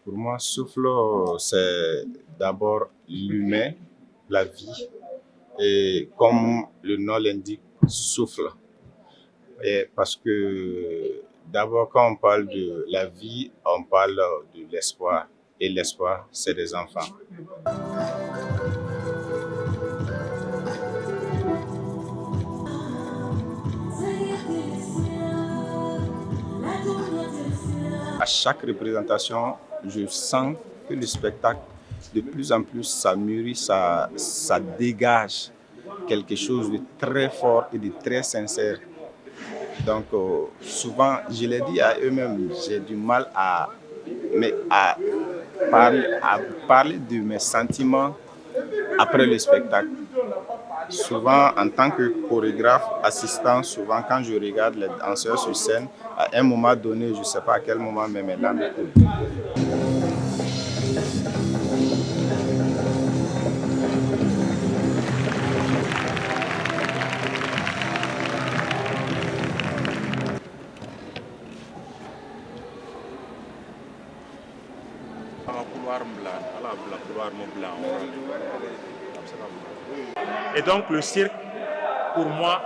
Pour moi, souffle, c'est d'abord l'humain, la vie, et comme le nom l'indique, souffle. Et parce que d'abord, quand on parle de la vie, on parle de l'espoir. Et l'espoir, c'est des enfants. À chaque représentation, je sens que le spectacle, de plus en plus, ça mûrit, ça dégage quelque chose de très fort et de très sincère. Donc, souvent, je l'ai dit à eux-mêmes, j'ai du mal à parler de mes sentiments après le spectacle. Souvent, en tant que chorégraphe, assistant, souvent quand je regarde les danseurs sur scène, à un moment donné, je ne sais pas à quel moment, mais mes larmes coulent. Et donc le cirque, pour moi,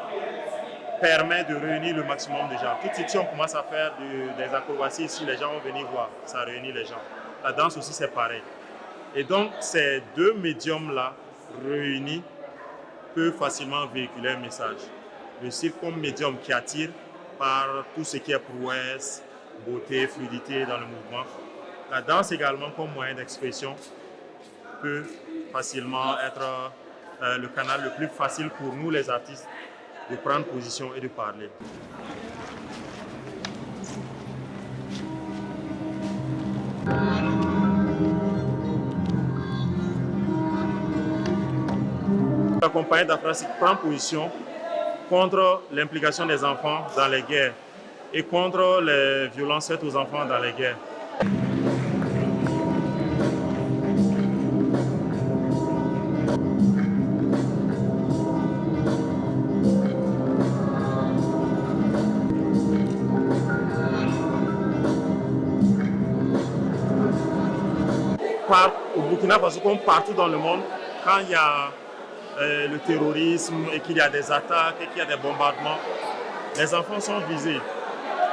permet de réunir le maximum de gens. Tout de suite, si on commence à faire des acrobaties ici, les gens vont venir voir, ça réunit les gens. La danse aussi, c'est pareil. Et donc, ces deux médiums-là, réunis, peuvent facilement véhiculer un message. Le cirque comme médium qui attire par tout ce qui est prouesse, beauté, fluidité dans le mouvement. La danse également comme moyen d'expression peut facilement être le canal le plus facile pour nous les artistes de prendre position et de parler. La compagnie d'Afrique prend position contre l'implication des enfants dans les guerres et contre les violences faites aux enfants dans les guerres. Au Burkina Faso, comme partout dans le monde, quand il y a le terrorisme et qu'il y a des attaques et qu'il y a des bombardements, les enfants sont visés.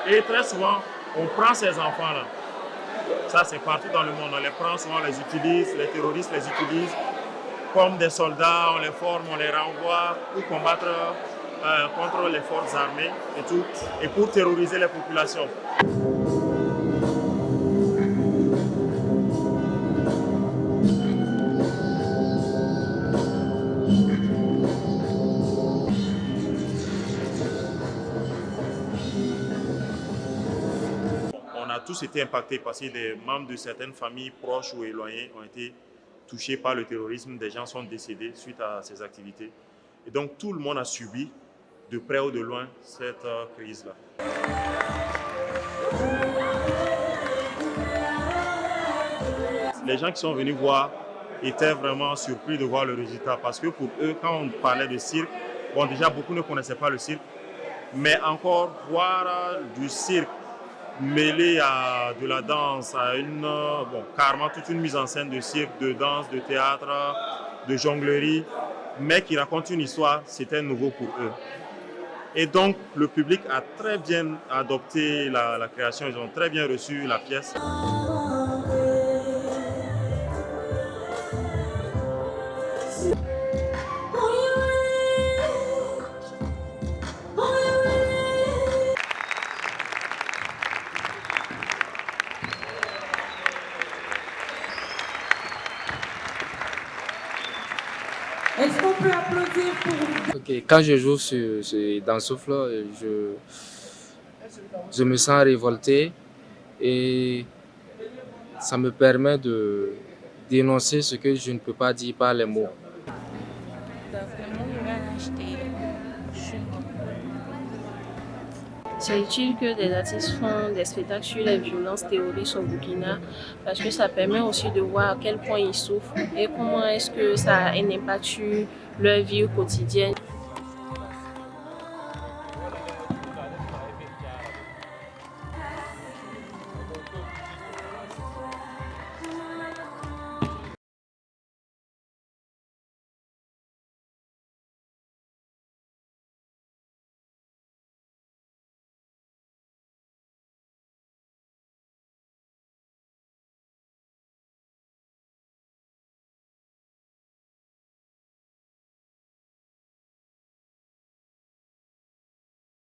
Et très souvent, on prend ces enfants-là. Ça, c'est partout dans le monde. On les prend souvent, on les utilise, les terroristes les utilisent comme des soldats, on les forme, on les renvoie pour combattre contre les forces armées et tout, et pour terroriser les populations. On a tous été impactés parce que des membres de certaines familles proches ou éloignées ont été touchés par le terrorisme. Des gens sont décédés suite à ces activités. Et donc tout le monde a subi, de près ou de loin, cette crise-là. Les gens qui sont venus voir étaient vraiment surpris de voir le résultat parce que pour eux, quand on parlait de cirque, bon, déjà beaucoup ne connaissaient pas le cirque, mais encore voir du cirque mêlé à de la danse, à carrément toute une mise en scène de cirque, de danse, de théâtre, de jonglerie, mais qui raconte une histoire, c'était nouveau pour eux. Et donc, le public a très bien adopté la création, ils ont très bien reçu la pièce. Est-ce qu'on peut applaudir pour vous? Ok, quand je joue dans Souffle, je me sens révolté et ça me permet de dénoncer ce que je ne peux pas dire par les mots. C'est utile que des artistes font des spectacles sur les violences terroristes au Burkina parce que ça permet aussi de voir à quel point ils souffrent et comment est-ce que ça a un impact sur leur vie quotidienne.